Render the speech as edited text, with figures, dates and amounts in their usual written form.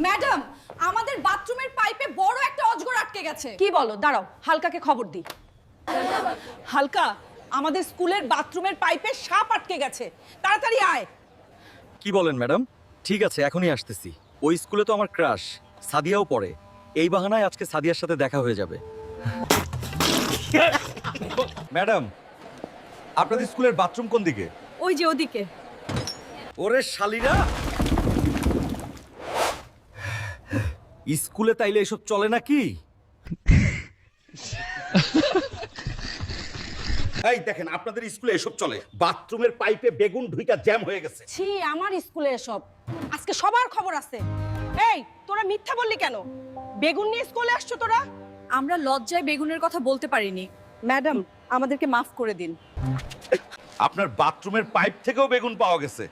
Madam, আমাদের বাথরুমের পাইপে বড় একটা অজগর আটকে গেছে। কি বলো? দাঁড়াও, হালকাকে খবর দিই। হালকা, আমাদের স্কুলের বাথরুমের পাইপে সাপ আটকে গেছে, তাড়াতাড়ি আয়। কি বলেন ম্যাডাম? ঠিক আছে, এখনই আসতেছি। ওই স্কুলে তো আমার ক্রাশ সাদিয়াও পড়ে। এই বাহানায় আজকে সাদিয়ার সাথে দেখা হয়ে যাবে। ম্যাডাম, আপনাদের স্কুলের বাথরুম কোন দিকে? ওই যে ওদিকে। ওরে শালিরা, স্কুলে তাইলে এসব চলে নাকি? এই দেখেন, আপনাদের স্কুলে এসব চলে। বাথরুমের পাইপে বেগুন ঢুইকা জ্যাম হয়ে গেছে। ছি, আমার স্কুলে এসব আজকে সবার খবর আছে। এই, তোরা মিথ্যা বললি কেন? বেগুন নিয়ে স্কুলে আসছো তোরা? আমরা লজ্জায় বেগুনের কথা বলতে পারিনি। ম্যাডাম, আমাদেরকে মাফ করে দিন। আপনার বাথরুমের পাইপ থেকেও বেগুন পাওয়া গেছে।